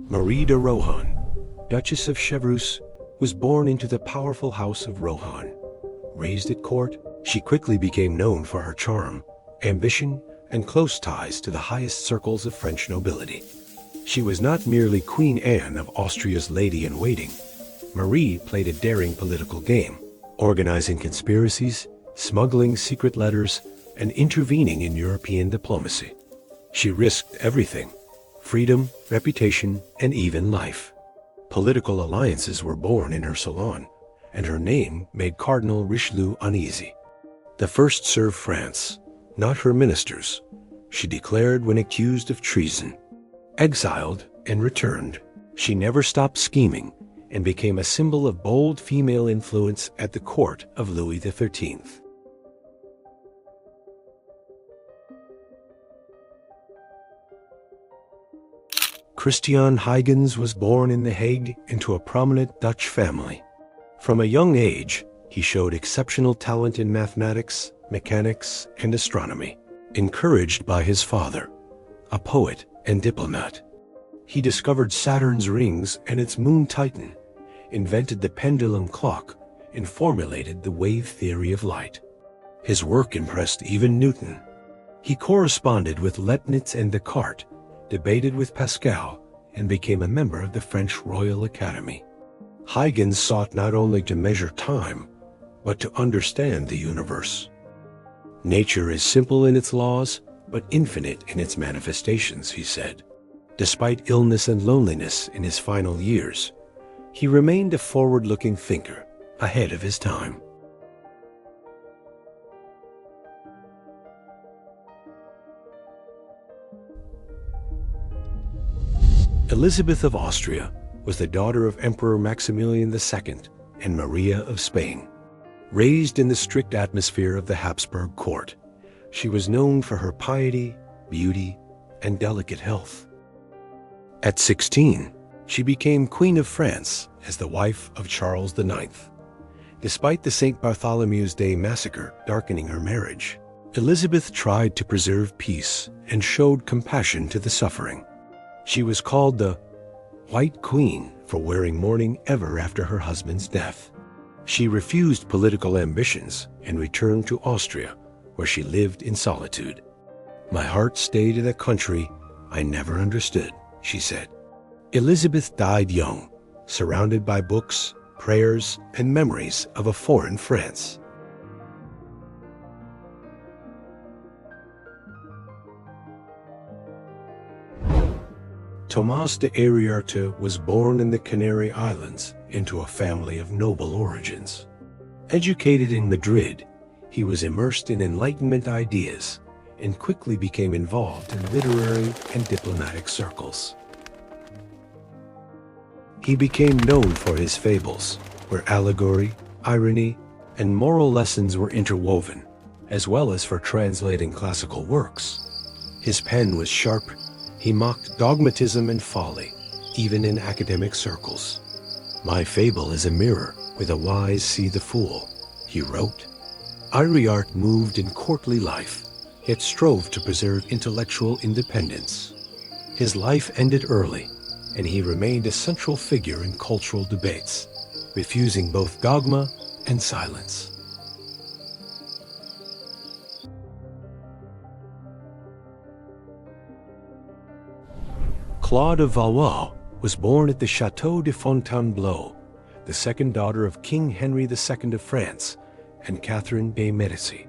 Marie de Rohan, Duchess of Chevreuse, was born into the powerful house of Rohan. Raised at court, she quickly became known for her charm, ambition, and close ties to the highest circles of French nobility. She was not merely Queen Anne of Austria's lady-in-waiting. Marie played a daring political game, organizing conspiracies, smuggling secret letters, and intervening in European diplomacy. She risked everything: freedom, reputation, and even life. Political alliances were born in her salon, and her name made Cardinal Richelieu uneasy. "The first serve France, not her ministers," she declared when accused of treason. Exiled and returned, she never stopped scheming and became a symbol of bold female influence at the court of Louis XIII. Christiaan Huygens was born in The Hague into a prominent Dutch family. From a young age, he showed exceptional talent in mathematics, mechanics, and astronomy. Encouraged by his father, a poet and diplomat, he discovered Saturn's rings and its moon Titan, invented the pendulum clock, and formulated the wave theory of light. His work impressed even Newton. He corresponded with Leibniz and Descartes, debated with Pascal, and became a member of the French Royal Academy. Huygens sought not only to measure time, but to understand the universe. "Nature is simple in its laws, but infinite in its manifestations," he said. Despite illness and loneliness in his final years, he remained a forward-looking thinker, ahead of his time. Elisabeth of Austria was the daughter of Emperor Maximilian II and Maria of Spain. Raised in the strict atmosphere of the Habsburg court, she was known for her piety, beauty, and delicate health. At 16, she became Queen of France as the wife of Charles IX. Despite the St. Bartholomew's Day massacre darkening her marriage, Elizabeth tried to preserve peace and showed compassion to the suffering. She was called the White Queen for wearing mourning ever after her husband's death. She refused political ambitions and returned to Austria, where she lived in solitude. "My heart stayed in a country I never understood," she said. Elizabeth died young, surrounded by books, prayers, and memories of a foreign France. Tomás de Iriarte was born in the Canary Islands into a family of noble origins. Educated in Madrid, he was immersed in Enlightenment ideas and quickly became involved in literary and diplomatic circles. He became known for his fables, where allegory, irony, and moral lessons were interwoven, as well as for translating classical works. His pen was sharp. He mocked dogmatism and folly, even in academic circles. "My fable is a mirror where the wise see the fool," he wrote. Iriarte moved in courtly life, yet strove to preserve intellectual independence. His life ended early, and he remained a central figure in cultural debates, refusing both dogma and silence. Claude of Valois was born at the Château de Fontainebleau, the second daughter of King Henry II of France and Catherine de' Medici.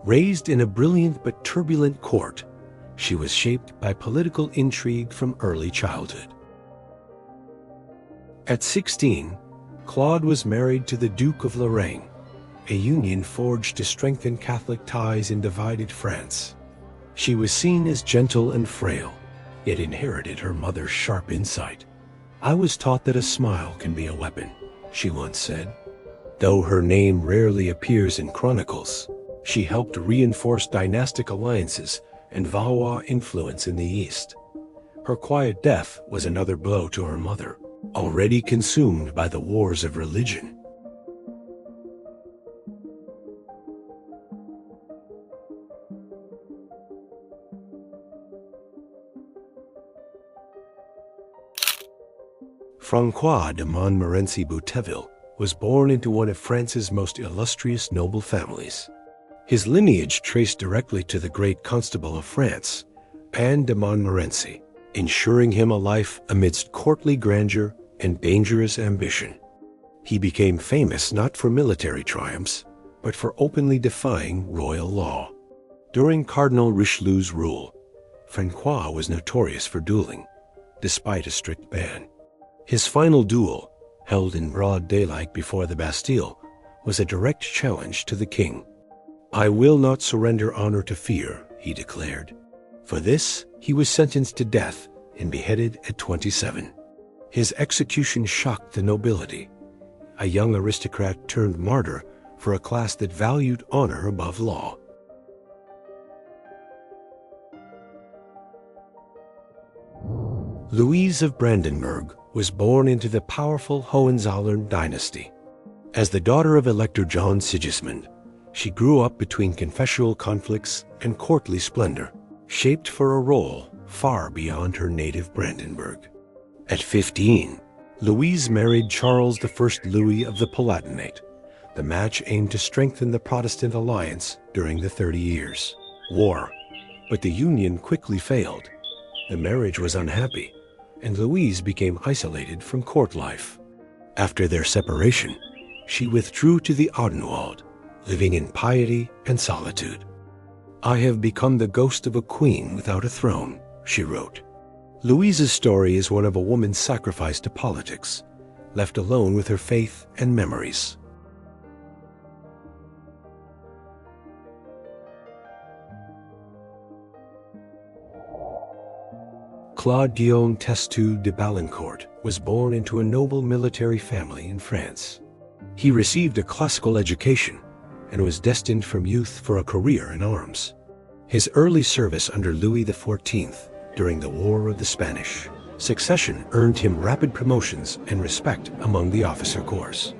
Raised in a brilliant but turbulent court, she was shaped by political intrigue from early childhood. At 16, Claude was married to the Duke of Lorraine, a union forged to strengthen Catholic ties in divided France. She was seen as gentle and frail, yet inherited her mother's sharp insight. "I was taught that a smile can be a weapon," she once said. Though her name rarely appears in chronicles, she helped reinforce dynastic alliances and Valois influence in the East. Her quiet death was another blow to her mother, already consumed by the wars of religion. François de Montmorency Bouteville was born into one of France's most illustrious noble families. His lineage traced directly to the great Constable of France, Anne de Montmorency, ensuring him a life amidst courtly grandeur and dangerous ambition. He became famous not for military triumphs, but for openly defying royal law. During Cardinal Richelieu's rule, François was notorious for dueling, despite a strict ban. His final duel, held in broad daylight before the Bastille, was a direct challenge to the king. "I will not surrender honor to fear," he declared. For this, he was sentenced to death and beheaded at 27. His execution shocked the nobility, a young aristocrat turned martyr for a class that valued honor above law. Louise of Brandenburg was born into the powerful Hohenzollern dynasty. As the daughter of Elector John Sigismund, she grew up between confessional conflicts and courtly splendor, shaped for a role far beyond her native Brandenburg. At 15, Louise married Charles I Louis of the Palatinate. The match aimed to strengthen the Protestant alliance during the 30 Years' War, but the union quickly failed. The marriage was unhappy, and Louise became isolated from court life. After their separation, she withdrew to the Odenwald, living in piety and solitude. "I have become the ghost of a queen without a throne," she wrote. Louise's story is one of a woman's sacrifice to politics, left alone with her faith and memories. Claude de Balincourt was born into a noble military family in France. He received a classical education and was destined from youth for a career in arms. His early service under Louis XIV during the War of the Spanish Succession earned him rapid promotions and respect among the officer corps.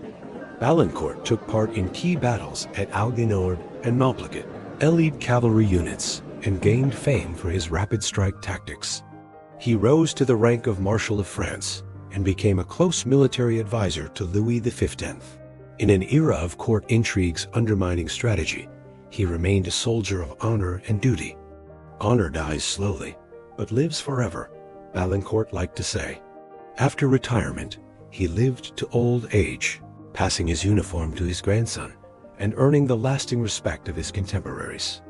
Balincourt took part in key battles at Alginord and Malplaquet, elite cavalry units, and gained fame for his rapid strike tactics. He rose to the rank of Marshal of France and became a close military advisor to Louis XV. In an era of court intrigues undermining strategy, he remained a soldier of honor and duty. "Honor dies slowly, but lives forever," Balincourt liked to say. After retirement, he lived to old age, passing his uniform to his grandson and earning the lasting respect of his contemporaries.